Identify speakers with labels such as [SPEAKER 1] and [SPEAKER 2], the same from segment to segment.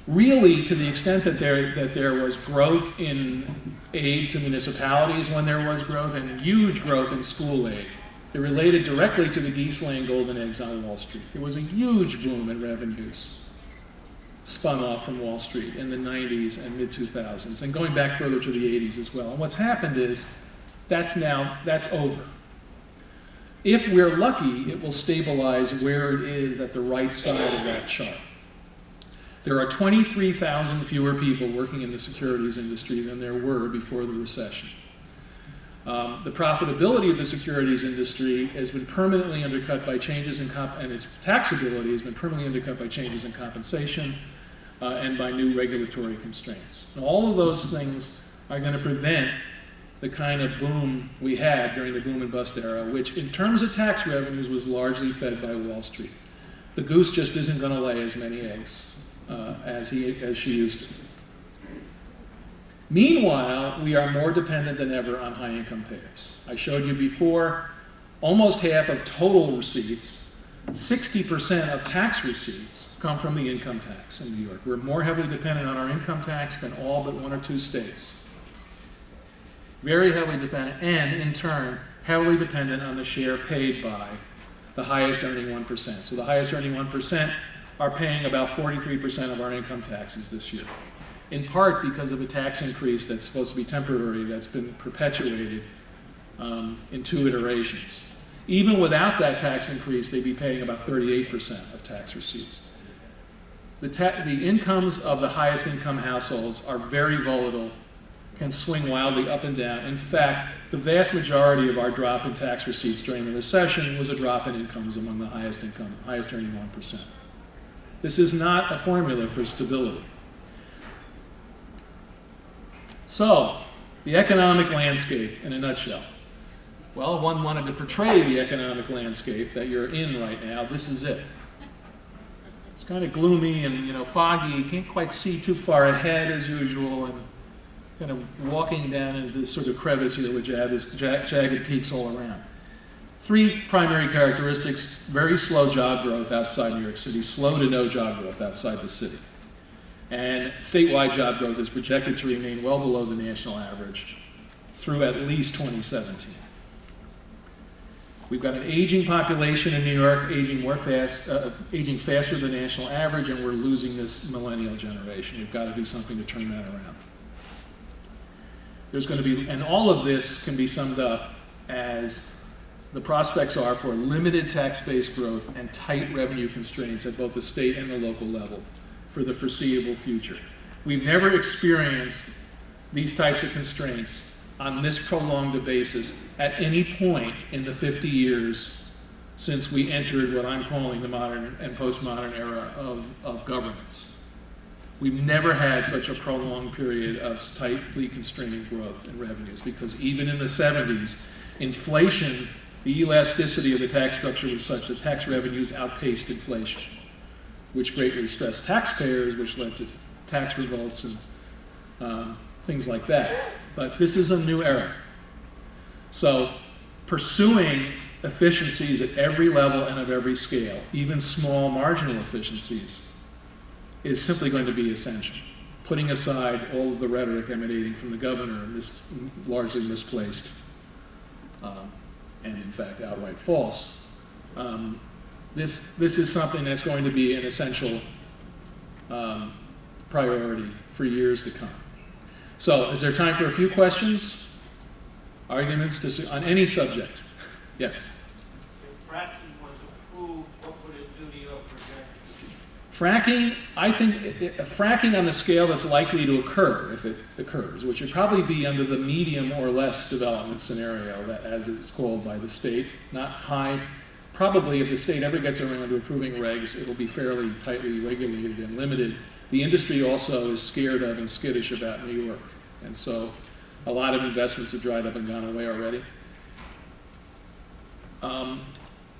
[SPEAKER 1] Really, to the extent that there was growth in aid to municipalities when there was growth, and huge growth in school aid, it related directly to the geese laying golden eggs on Wall Street. There was a huge boom in revenues spun off from Wall Street in the 90s and mid-2000s, and going back further to the 80s as well. And what's happened is that's over. If we're lucky, it will stabilize where it is at the right side of that chart. There are 23,000 fewer people working in the securities industry than there were before the recession. The profitability of the securities industry has been permanently undercut by changes in and its taxability has been permanently undercut by changes in compensation and by new regulatory constraints. And all of those things are going to prevent the kind of boom we had during the boom and bust era, which in terms of tax revenues was largely fed by Wall Street. The goose just isn't going to lay as many eggs as she used to. Meanwhile, we are more dependent than ever on high-income payers. I showed you before, almost half of total receipts, 60% of tax receipts come from the income tax in New York. We're more heavily dependent on our income tax than all but 1 or 2 states. Very heavily dependent, and in turn, heavily dependent on the share paid by the highest earning 1%. So the highest earning 1% are paying about 43% of our income taxes this year, in part because of a tax increase that's supposed to be temporary, that's been perpetuated in 2 iterations. Even without that tax increase, they'd be paying about 38% of tax receipts. The incomes of the highest income households are very volatile, can swing wildly up and down. In fact, the vast majority of our drop in tax receipts during the recession was a drop in incomes among the highest earning 1%. This is not a formula for stability. So, the economic landscape in a nutshell. Well, if one wanted to portray the economic landscape that you're in right now, this is it. It's kind of gloomy and foggy. You can't quite see too far ahead as usual, and kind of walking down into this sort of crevice here with jagged peaks all around. 3 primary characteristics: very slow job growth outside New York City, slow to no job growth outside the city. And statewide job growth is projected to remain well below the national average through at least 2017. We've got an aging population in New York, aging faster than the national average, and we're losing this millennial generation. We've got to do something to turn that around. There's going to be, and all of this can be summed up as the prospects are for limited tax-based growth and tight revenue constraints at both the state and the local level for the foreseeable future. We've never experienced these types of constraints on this prolonged a basis at any point in the 50 years since we entered what I'm calling the modern and postmodern era of governance. We've never had such a prolonged period of tightly constrained growth in revenues, because even in the 70s, inflation, the elasticity of the tax structure was such that tax revenues outpaced inflation, which greatly stressed taxpayers, which led to tax revolts and things like that. But this is a new era. So pursuing efficiencies at every level and of every scale, even small marginal efficiencies, is simply going to be essential. Putting aside all of the rhetoric emanating from the governor, largely misplaced, and in fact outright false, this is something that's going to be an essential priority for years to come. So, is there time for a few questions, arguments on any subject? Yes?
[SPEAKER 2] If fracking was approved, what would it do to your projections?
[SPEAKER 1] Fracking, I think fracking on the scale that's likely to occur, if it occurs, which would probably be under the medium or less development scenario, that, as it's called by the state, not high. Probably if the state ever gets around to approving regs, it will be fairly tightly regulated and limited. The industry also is scared of and skittish about New York, and so a lot of investments have dried up and gone away already.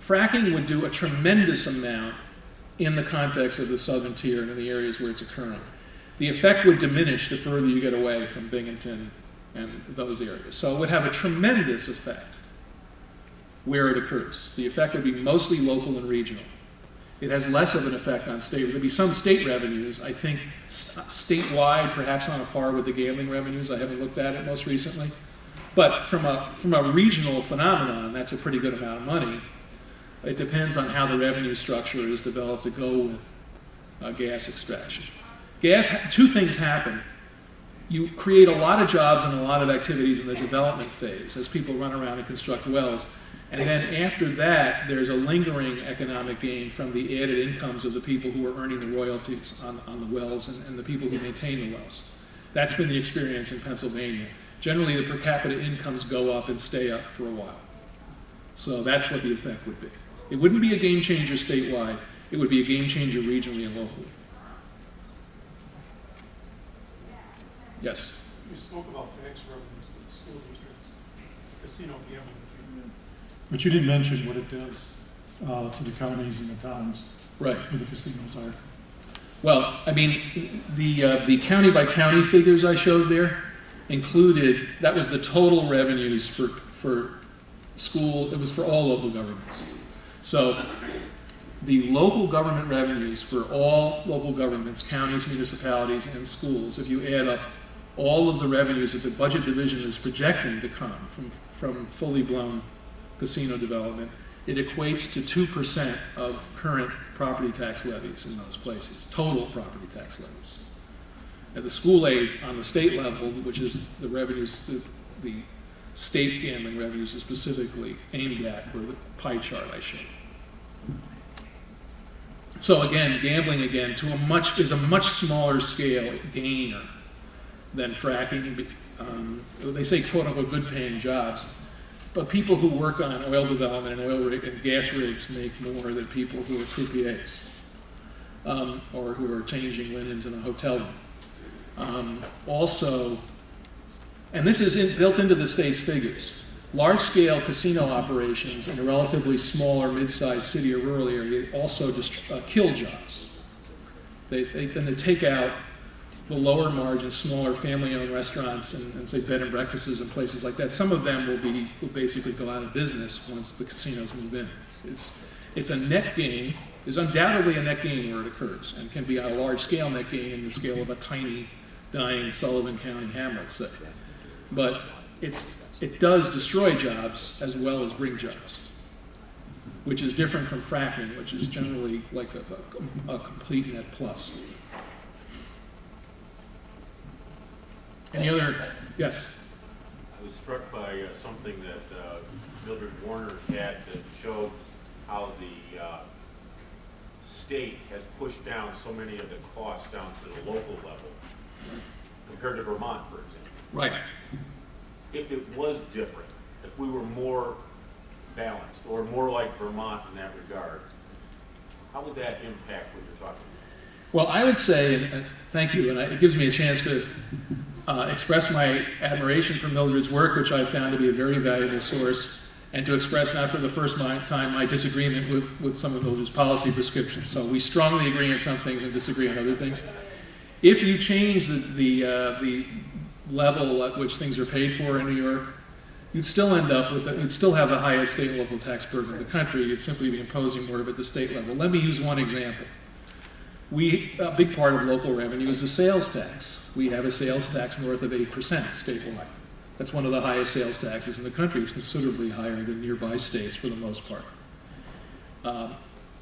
[SPEAKER 1] Fracking would do a tremendous amount in the context of the southern tier and in the areas where it's occurring. The effect would diminish the further you get away from Binghamton and those areas. So it would have a tremendous effect where it occurs. The effect would be mostly local and regional. It has less of an effect on state. There'll be some state revenues, I think statewide, perhaps on a par with the gambling revenues. I haven't looked at it most recently. But from a regional phenomenon, that's a pretty good amount of money. It depends on how the revenue structure is developed to go with gas extraction. Two things happen. You create a lot of jobs and a lot of activities in the development phase as people run around and construct wells. And then after that, there's a lingering economic gain from the added incomes of the people who are earning the royalties on the wells and the people who maintain the wells. That's been the experience in Pennsylvania. Generally, the per capita incomes go up and stay up for a while. So that's what the effect would be. It wouldn't be a game changer statewide. It would be a game changer regionally and locally. Yes?
[SPEAKER 3] You spoke about tax revenues to the school districts, casino gambling.
[SPEAKER 4] But you didn't mention what it does to the counties and the towns
[SPEAKER 1] Right.
[SPEAKER 4] where the casinos are.
[SPEAKER 1] Well, I mean, the county by county figures I showed there included, that was the total revenues for school, it was for all local governments. So the local government revenues for all local governments, counties, municipalities, and schools, if you add up all of the revenues that the budget division is projecting to come from fully blown casino development, it equates to 2% of current property tax levies in those places, total property tax levies. And the school aid on the state level, which is the revenues, the state gambling revenues are specifically aimed at, were the pie chart I showed. So again, gambling again is a much smaller scale gainer than fracking. They say quote unquote good paying jobs, but people who work on oil development and gas rigs make more than people who are croupiers or who are changing linens in a hotel room. Also, and this is built into the state's figures, large-scale casino operations in a relatively smaller, mid-sized city or rural area also just kill jobs. They tend to take out the lower margin, smaller family-owned restaurants and say bed and breakfasts and places like that. Some of them will basically go out of business once the casinos move in. It's a net gain. There's undoubtedly a net gain where it occurs, and can be a large-scale net gain in the scale of a tiny, dying Sullivan County hamlet, say. But it does destroy jobs as well as bring jobs, which is different from fracking, which is generally like a complete net plus. Any other? Yes?
[SPEAKER 5] I was struck by something that Mildred Warner had that showed how the state has pushed down so many of the costs down to the local level compared to Vermont, for example.
[SPEAKER 1] Right.
[SPEAKER 5] If it was different, if we were more balanced or more like Vermont in that regard, how would that impact what you're talking about?
[SPEAKER 1] Well, I would say, and thank you, and it gives me a chance to express my admiration for Mildred's work, which I found to be a very valuable source, and to express not for the first time my disagreement with some of Mildred's policy prescriptions. So we strongly agree on some things and disagree on other things. If you change the level at which things are paid for in New York, you'd still end up with you'd still have the highest state and local tax burden in the country. You'd simply be imposing more of it at the state level. Let me use one example. A big part of local revenue is the sales tax. We have a sales tax north of 8% statewide. That's one of the highest sales taxes in the country. It's considerably higher than nearby states for the most part.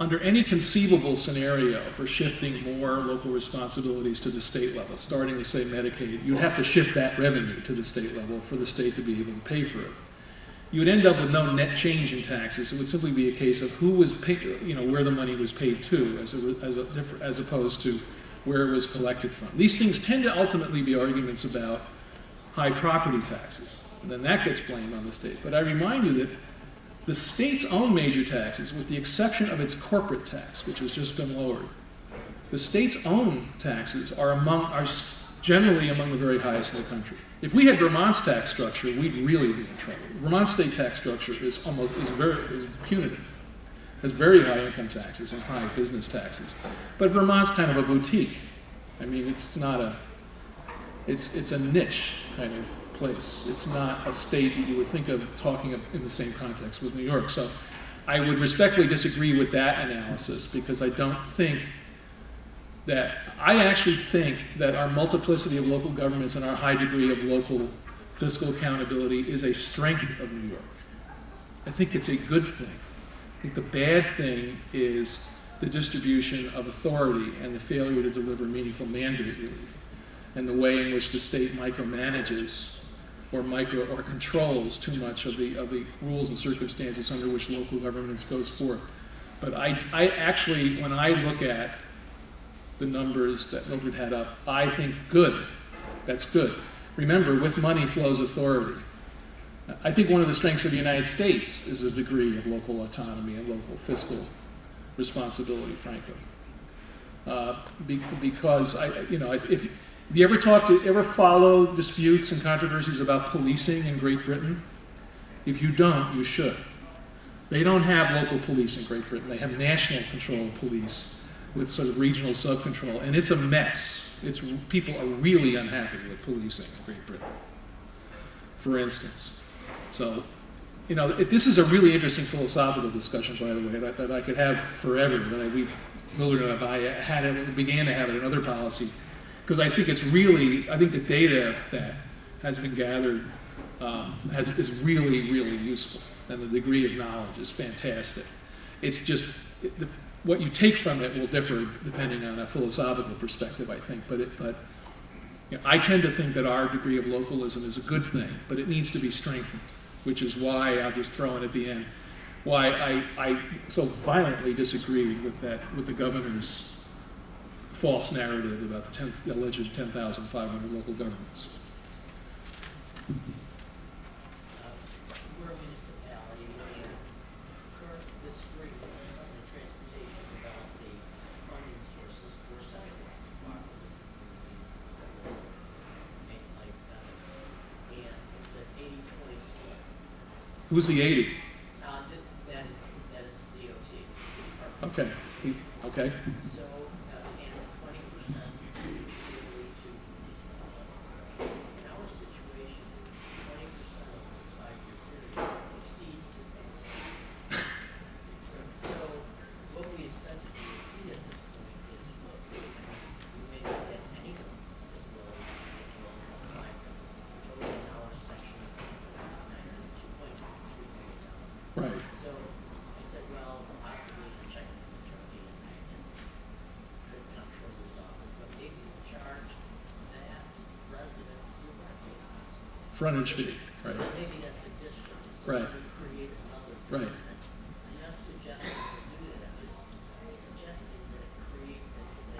[SPEAKER 1] Under any conceivable scenario for shifting more local responsibilities to the state level, starting with, say, Medicaid, you'd have to shift that revenue to the state level for the state to be able to pay for it. You would end up with no net change in taxes. It would simply be a case of who was paid, where the money was paid to, as opposed to where it was collected from. These things tend to ultimately be arguments about high property taxes, and then that gets blamed on the state. But I remind you that the state's own major taxes, with the exception of its corporate tax, which has just been lowered, the state's own taxes are generally among the very highest in the country. If we had Vermont's tax structure, we'd really be in trouble. Vermont's state tax structure is punitive, has very high income taxes and high business taxes. But Vermont's kind of a boutique. I mean, it's a niche kind of place. It's not a state that you would think of talking in the same context with New York. So I would respectfully disagree with that analysis, because I don't think that, I actually think that our multiplicity of local governments and our high degree of local fiscal accountability is a strength of New York. I think it's a good thing. I think the bad thing is the distribution of authority and the failure to deliver meaningful mandate relief, and the way in which the state micromanages or controls too much of the rules and circumstances under which local governments goes forth. But I actually, when I look at the numbers that Mildred had up, I think good. That's good. Remember, with money flows authority. I think one of the strengths of the United States is a degree of local autonomy and local fiscal responsibility, frankly. Because if you ever follow disputes and controversies about policing in Great Britain? If you don't, you should. They don't have local police in Great Britain. They have national control of police with sort of regional sub-control, and it's a mess. People are really unhappy with policing in Great Britain, for instance. So, this is a really interesting philosophical discussion, by the way, that I could have forever. Mildred and I began to have it in other policy, because I think the data that has been gathered is really, really useful, and the degree of knowledge is fantastic. It's just, what you take from it will differ depending on a philosophical perspective, I think, but I tend to think that our degree of localism is a good thing, but it needs to be strengthened, which is why I'll just throw in at the end, why I so violently disagreed with the governor's false narrative about the alleged 10,500 local governments.
[SPEAKER 6] We're a municipality, and this spring, the Department of Transportation developed the funding sources for sidewalks, make life better. And it's an 80-20 split.
[SPEAKER 1] Who's the 80?
[SPEAKER 6] That is DOT.
[SPEAKER 1] Okay, okay.
[SPEAKER 6] So, and 20% COE to municipality. In our situation, 20% of this 5-year period exceeds the tax. So, what we have said to DOT at this point is, look, we may not get any of it will apply for this total in our section of $2.3 million.
[SPEAKER 1] Right.
[SPEAKER 6] So I said, well, possibly check with the attorney and the comptroller's office, but maybe we'll charge that resident directly.
[SPEAKER 1] Frontage fee,
[SPEAKER 6] So
[SPEAKER 1] right.
[SPEAKER 6] then maybe that's a district, so
[SPEAKER 1] Right.
[SPEAKER 6] we create another.
[SPEAKER 1] Right.
[SPEAKER 6] I'm not suggesting to do that, I'm just suggesting that it creates it's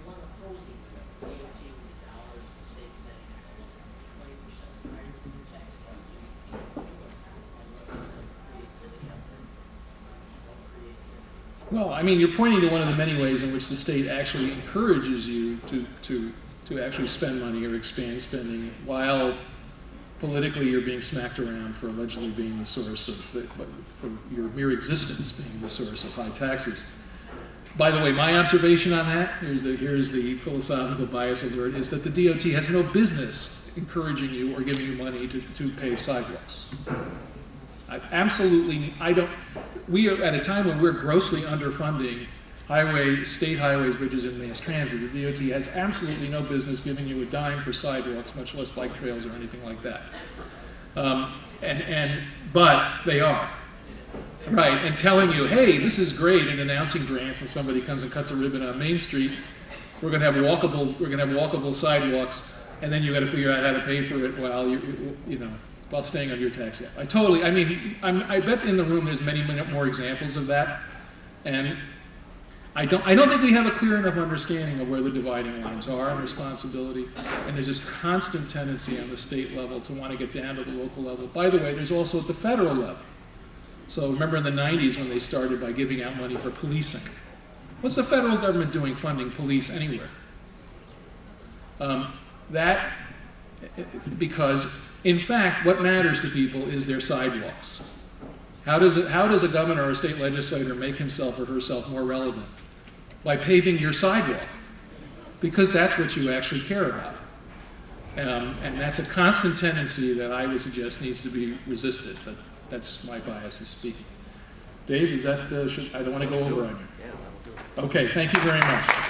[SPEAKER 6] one opposing, DOT with dollars, the state saying 20% is higher than your tax dollars, so you can't do it unless there's some creativity out there. No creativity.
[SPEAKER 1] Well, I mean, you're pointing to one of the many ways in which the state actually encourages you to actually spend money or expand spending, while politically you're being smacked around for allegedly being the source of, for your mere existence being the source of high taxes. By the way, my observation on that, here's the philosophical bias alert, is that the DOT has no business encouraging you or giving you money to pave sidewalks. We are at a time when we're grossly underfunding state highways, bridges, and mass transit. The DOT has absolutely no business giving you a dime for sidewalks, much less bike trails or anything like that. But they are. Right, and telling you, hey, this is great, and announcing grants, and somebody comes and cuts a ribbon on Main Street, we're gonna have walkable sidewalks, and then you gotta figure out how to pay for it while staying on your tax. I bet in the room there's many more examples of that, and I don't think we have a clear enough understanding of where the dividing lines are in responsibility, and there's this constant tendency on the state level to want to get down to the local level. By the way, there's also at the federal level. So remember in the 90s when they started by giving out money for policing. What's the federal government doing funding police anywhere? Because in fact, what matters to people is their sidewalks. How does a governor or a state legislator make himself or herself more relevant? By paving your sidewalk, because that's what you actually care about. And that's a constant tendency that I would suggest needs to be resisted. But That's my bias is speaking. Dave, is that, I don't want to go over on you. Okay, thank you very much.